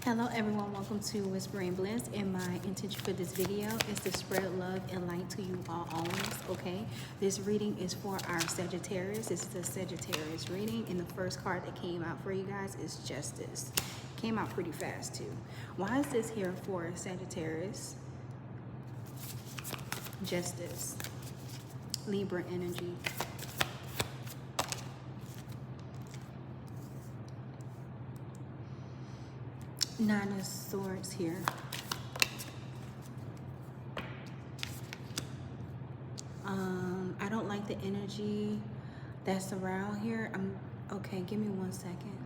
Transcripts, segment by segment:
Hello everyone, welcome to Whispering Bliss, and my intention for this video is to spread love and light to you all always, okay? This reading is for our Sagittarius. This is a Sagittarius reading, and the first card that came out for you guys is Justice. Came out pretty fast too. Why is this here for Sagittarius? Justice. Libra energy. Nine of Swords here. I don't like the energy that's around here. Okay, give me 1 second.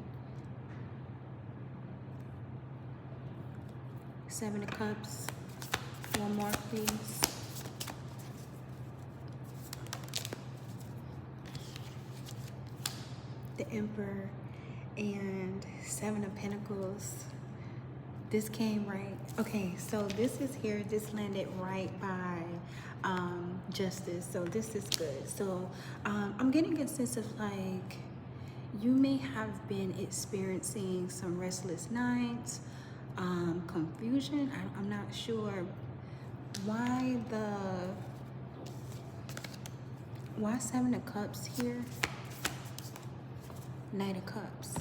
Seven of Cups. One more, please. The Emperor and Seven of Pentacles. This came right. Okay, so this is here. This landed right by Justice. So this is good. So I'm getting a sense of like you may have been experiencing some restless nights, confusion. I'm not sure why Seven of Cups here. Knight of Cups.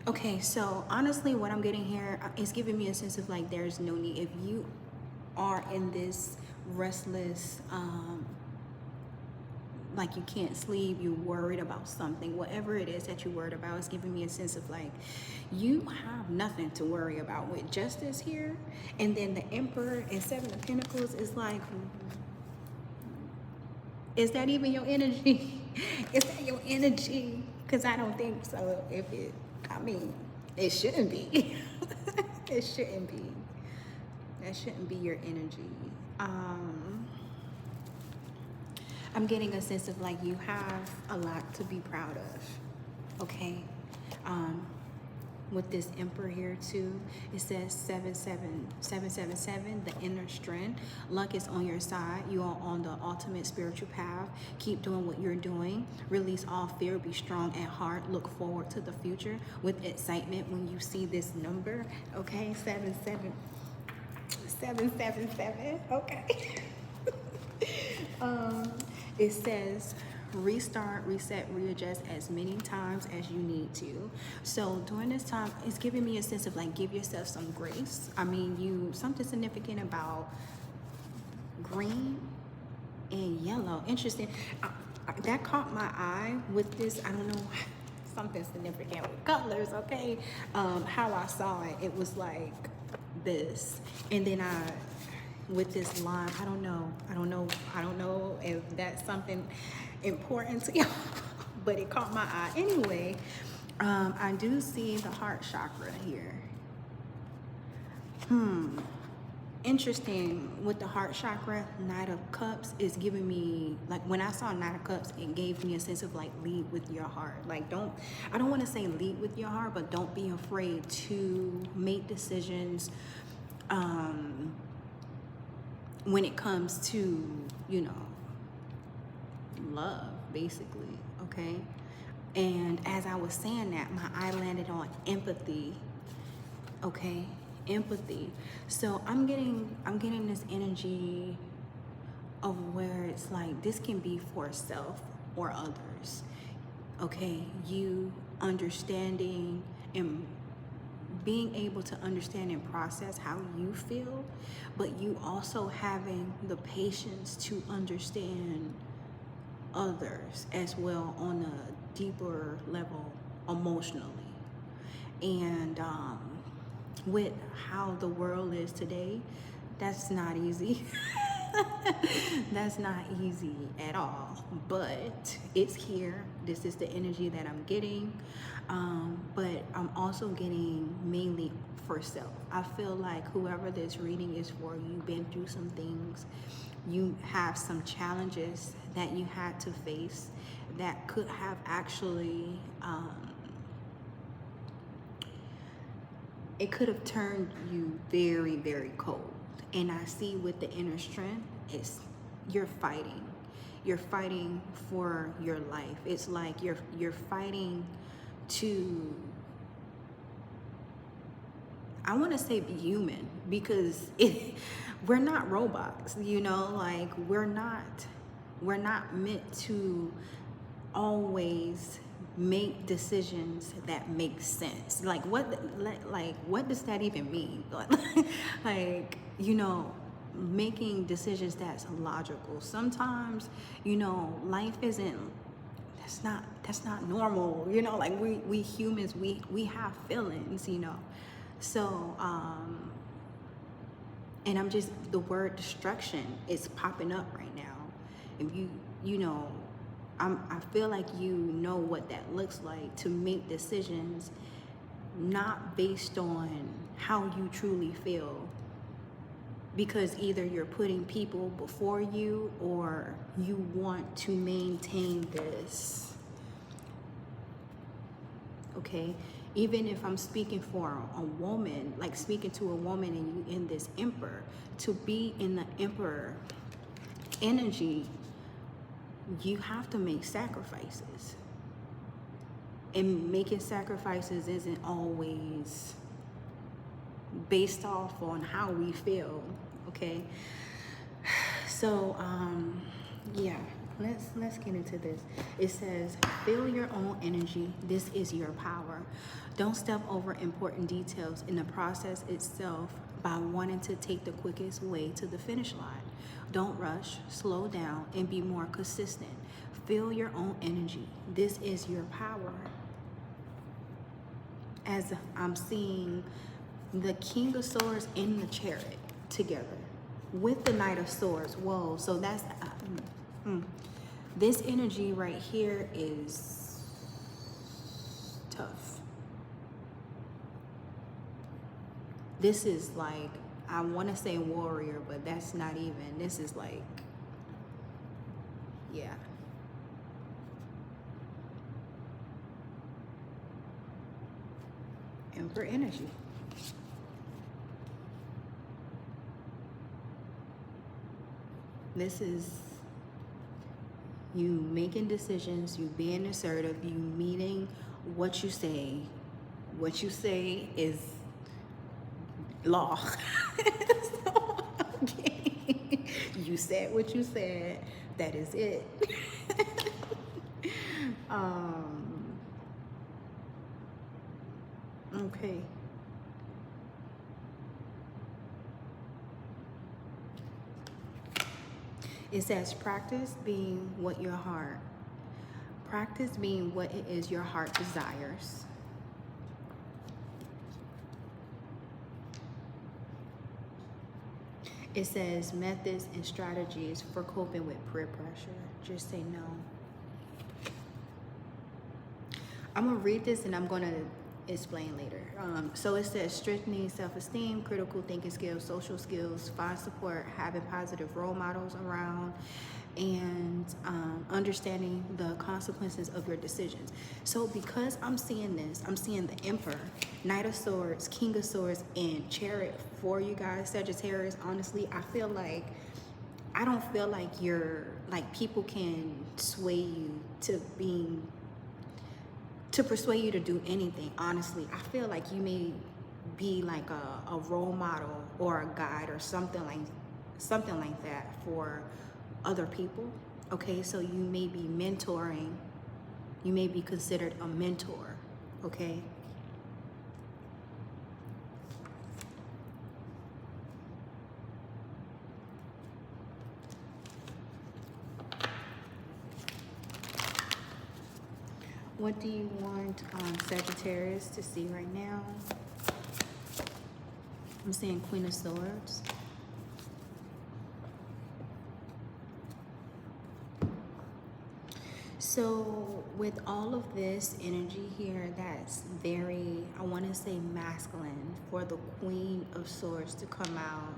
Okay, so honestly, what I'm getting here is giving me a sense of like there's no need. If you are in this restless, like you can't sleep, you're worried about something, whatever it is that you're worried about, is giving me a sense of like you have nothing to worry about with Justice here. And then the Emperor and Seven of Pentacles is like, is that even your energy? Is that your energy? Because I don't think so. I mean, it shouldn't be. It shouldn't be. That shouldn't be your energy. I'm getting a sense of like you have a lot to be proud of. Okay. With this Emperor here too, it says 777, the inner strength. Luck is on your side. You are on the ultimate spiritual path. Keep doing what you're doing. Release all fear. Be strong at heart. Look forward to the future with excitement when you see this number. Okay, 777. Okay. It says restart, reset, readjust as many times as you need to. So during this time, it's giving me a sense of like give yourself some grace. I mean, something significant about green and yellow. Interesting. That caught my eye with this. I don't know, something significant with colors. Okay, how I saw it, it was like this, and then with this line, I don't know if that's something important to you, but it caught my eye anyway. I do see the heart chakra here. Interesting. With the heart chakra, Knight of Cups is giving me, like when I saw Knight of Cups, it gave me a sense of like lead with your heart. Like I don't want to say lead with your heart, but don't be afraid to make decisions when it comes to, you know, love, basically. Okay. And as I was saying that, my eye landed on empathy. Okay, empathy. So I'm getting this energy of where it's like this can be for self or others. Okay, you understanding and being able to understand and process how you feel, but you also having the patience to understand others as well on a deeper level emotionally. And with how the world is today, that's not easy. That's not easy at all, but it's here. This is the energy that I'm getting, but I'm also getting mainly for self. I feel like whoever this reading is for, you've been through some things, you have some challenges that you had to face that could have actually it could have turned you very, very cold. And I see with the inner strength, you're fighting. you're fighting for your life. It's like you're fighting to, I want to say, be human, because we're not robots, you know, like we're not meant to always make decisions that make sense. Like what does that even mean? Like, you know, making decisions that's logical. Sometimes, you know, life isn't, that's not normal, you know, like we humans, we have feelings, you know. So and I'm just, the word destruction is popping up right now. If you know, I feel like you know what that looks like, to make decisions not based on how you truly feel, because either you're putting people before you, or you want to maintain this. Okay, even if I'm speaking for a woman, like speaking to a woman and you in this emperor, to be in the emperor energy, you have to make sacrifices. And making sacrifices isn't always based off on how we feel, okay? So, yeah, let's get into this. It says, feel your own energy. This is your power. Don't step over important details in the process itself by wanting to take the quickest way to the finish line. Don't rush, slow down, and be more consistent. Feel your own energy. This is your power. As I'm seeing the King of Swords in the Chariot together with the Knight of Swords. Whoa, so that's this energy right here is tough. This is like, I want to say warrior, but that's not even. This is like, yeah. Emperor energy. This is you making decisions, you being assertive, you meaning what you say. What you say is law. So, okay. You said what you said. That is it. Okay. It says, practice being what your heart. Practice being what it is your heart desires. It says, methods and strategies for coping with peer pressure. Just say no. I'm going to read this and I'm going to explain later. So it says, strengthening self-esteem, critical thinking skills, social skills, find support, having positive role models around, and understanding the consequences of your decisions. So because I'm seeing this, I'm seeing the Emperor, Knight of Swords, King of Swords, and Chariot for you guys, Sagittarius. Honestly, I don't feel like you're, like, people can sway you to persuade you to do anything. Honestly, I feel like you may be like a role model or a guide or something like that for other people. Okay, so you may be mentoring, you may be considered a mentor. Okay, what do you want Sagittarius to see right now? I'm saying Queen of Swords. So with all of this energy here, that's very, I want to say masculine, for the Queen of Swords to come out.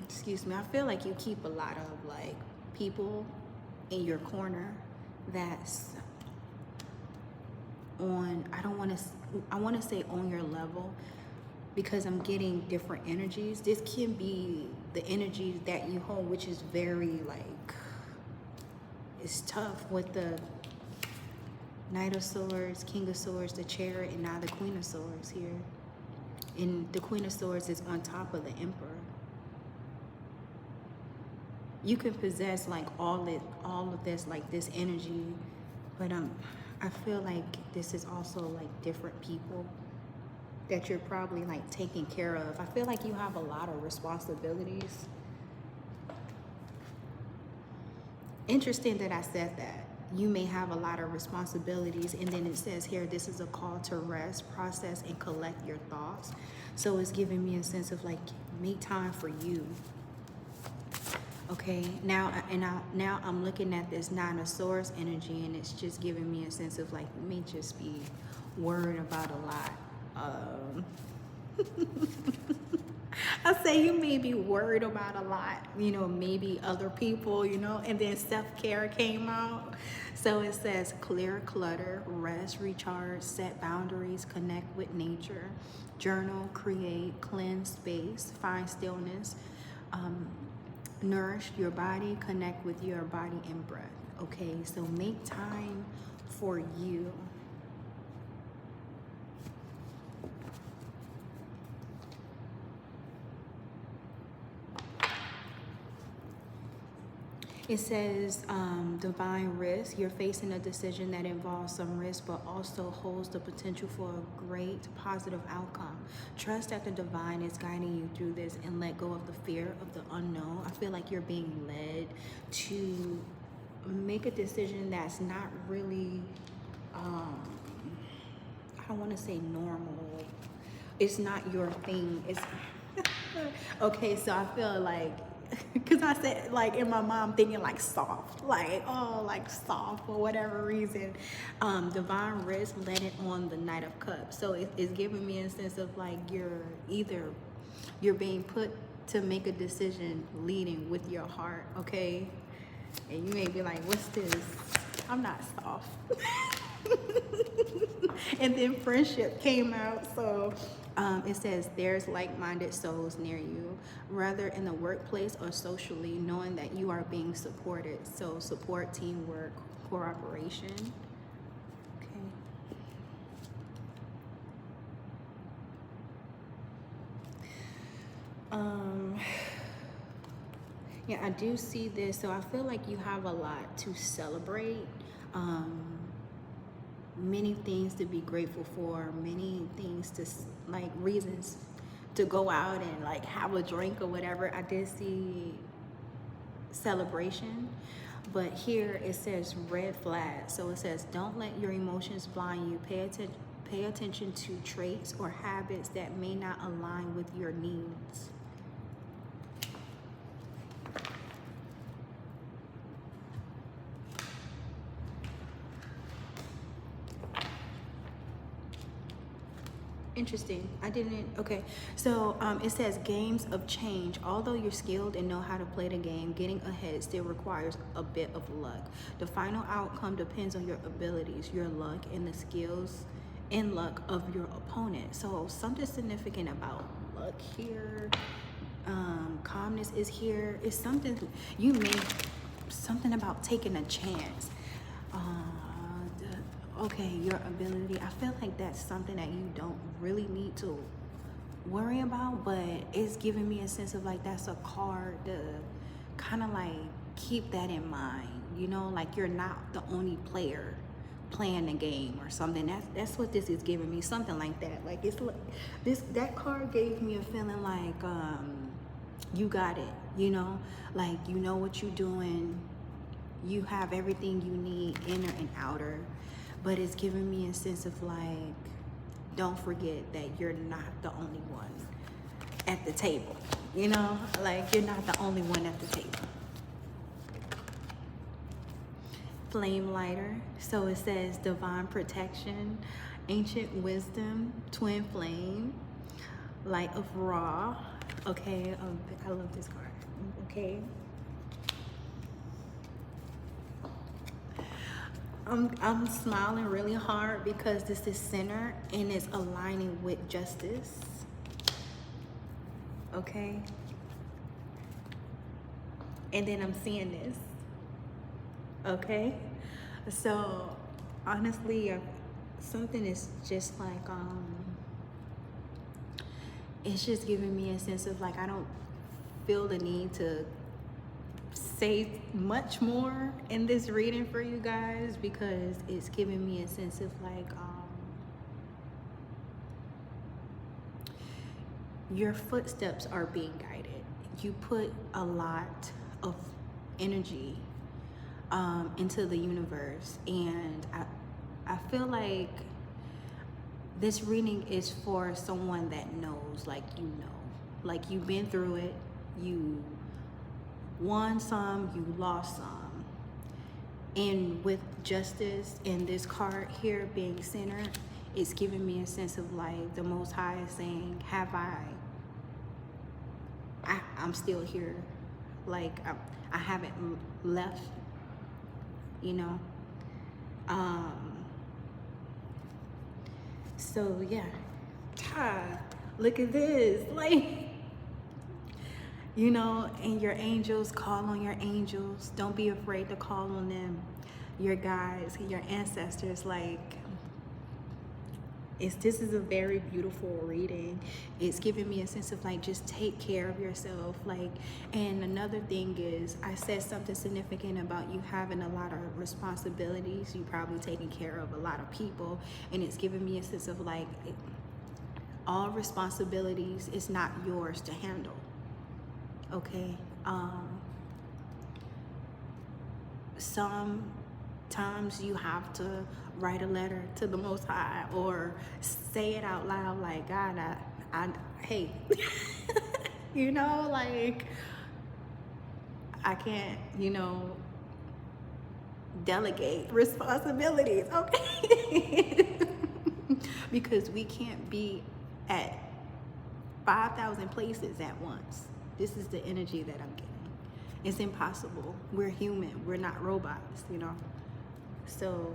Excuse me, I feel like you keep a lot of like people in your corner that's on, I want to say on your level, because I'm getting different energies. This can be the energies that you hold, which is very like, it's tough with the Knight of Swords, King of Swords, the Chariot, and now the Queen of Swords here. And the Queen of Swords is on top of the Emperor. You can possess like all of this, like this energy, but I feel like this is also like different people that you're probably like taking care of. I feel like you have a lot of responsibilities. Interesting that I said that. You may have a lot of responsibilities, and then it says here, this is a call to rest, process, and collect your thoughts. So it's giving me a sense of like, make time for you. Okay, now I'm looking at this Nine of Swords energy, and it's just giving me a sense of like, you may just be worried about a lot. I say you may be worried about a lot, you know, maybe other people, you know, and then self-care came out. So it says clear clutter, rest, recharge, set boundaries, connect with nature, journal, create, cleanse space, find stillness, nourish your body, connect with your body and breath. Okay, so make time for you. It says divine risk. You're facing a decision that involves some risk, but also holds the potential for a great positive outcome. Trust that the divine is guiding you through this, and let go of the fear of the unknown. I feel like you're being led to make a decision that's not really, I don't want to say normal. It's not your thing. It's okay, so I feel like, because I said, like, in my mind, thinking like soft, like, oh, like soft for whatever reason. Divine risk, let it on the Knight of Cups. So it's giving me a sense of like, you're being put to make a decision leading with your heart, okay? And you may be like, what's this? I'm not soft. And then friendship came out, so it says there's like-minded souls near you, whether in the workplace or socially, knowing that you are being supported. So support, teamwork, cooperation. Okay. Yeah, I do see this. So I feel like you have a lot to celebrate. Many things to be grateful for, many things to like, reasons to go out and like have a drink or whatever. I did see celebration, but here it says red flag. So it says don't let your emotions blind you. Pay attention to traits or habits that may not align with your needs. Interesting. I didn't. Okay. So it says games of change. Although you're skilled and know how to play the game, getting ahead still requires a bit of luck. The final outcome depends on your abilities, your luck, and the skills and luck of your opponent. So something significant about luck here. Calmness is here. It's something you may, something about taking a chance. Okay, your ability. I feel like that's something that you don't really need to worry about, but it's giving me a sense of like, that's a card to kind of like keep that in mind, you know, like you're not the only player playing the game or something. That's what this is giving me, something like that. Like, it's like that card gave me a feeling like you got it, you know, like you know what you're doing, you have everything you need, inner and outer. But it's giving me a sense of like, don't forget that you're not the only one at the table, you know, like you're not the only one at the table. Flame lighter. So it says divine protection, ancient wisdom, twin flame, light of Ra. Okay, I love this card. Okay. I'm smiling really hard because this is center and it's aligning with justice. Okay. And then I'm seeing this. Okay. So honestly, something is just like, it's just giving me a sense of like, I don't feel the need to say much more in this reading for you guys, because it's giving me a sense of like, your footsteps are being guided. You put a lot of energy into the universe, and I feel like this reading is for someone that knows, like, you know, like you've been through it, you won some, you lost some. And with justice and this card here being centered, it's giving me a sense of like the Most High is saying, have I'm still here. Like I haven't left, you know. So yeah, look at this, like, you know, and your angels, call on your angels. Don't be afraid to call on them. Your guides, your ancestors, like, this is a very beautiful reading. It's giving me a sense of like, just take care of yourself. Like, and another thing is, I said something significant about you having a lot of responsibilities. You probably taking care of a lot of people, and it's giving me a sense of like, all responsibilities is not yours to handle. Okay. Sometimes you have to write a letter to the Most High or say it out loud, like, God, I hey, you know, like, I can't, you know, delegate responsibilities, okay? Because we can't be at 5,000 places at once. This is the energy that I'm getting. It's impossible. We're human. We're not robots, you know? So,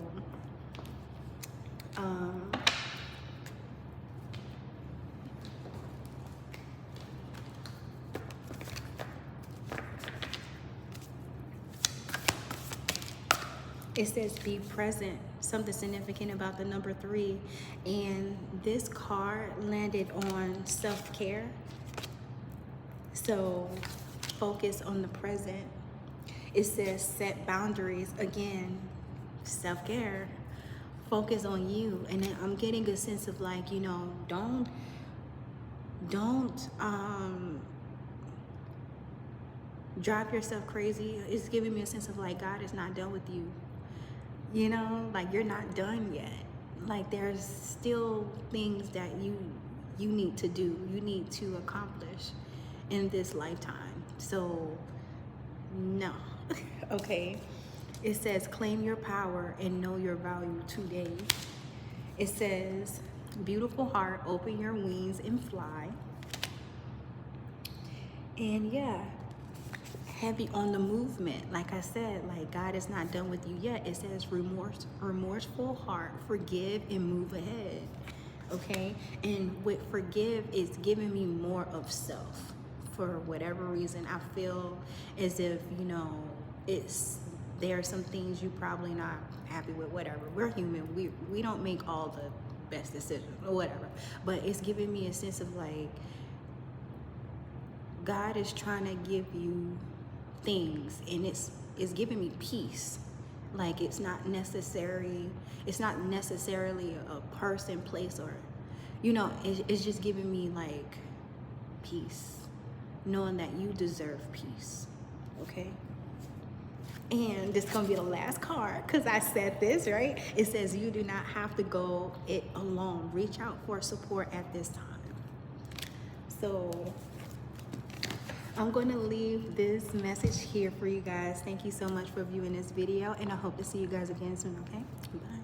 it says be present, something significant about the number 3. And this card landed on self-care. So focus on the present. It says set boundaries. Again, self-care. Focus on you. And then I'm getting a sense of like, you know, don't drive yourself crazy. It's giving me a sense of like, God is not done with you. You know, like, you're not done yet. Like, there's still things that you need to do, you need to accomplish in this lifetime. So no. Okay. It says claim your power and know your value today. It says beautiful heart, open your wings and fly. And yeah, heavy on the movement. Like I said, like, God is not done with you yet. It says remorseful heart, forgive and move ahead. Okay. And with forgive, it's giving me more of self. For whatever reason, I feel as if, you know, there are some things you probably not happy with, whatever. We're human. We don't make all the best decisions or whatever. But it's giving me a sense of like, God is trying to give you things, and it's giving me peace. Like, it's not necessarily a person, place, or, you know, it's just giving me like peace, knowing that you deserve peace. Okay. And this is gonna be the last card, because I said this, right? It says you do not have to go it alone. Reach out for support at this time. So I'm going to leave this message here for you guys. Thank you so much for viewing this video, and I hope to see you guys again soon, okay? Bye.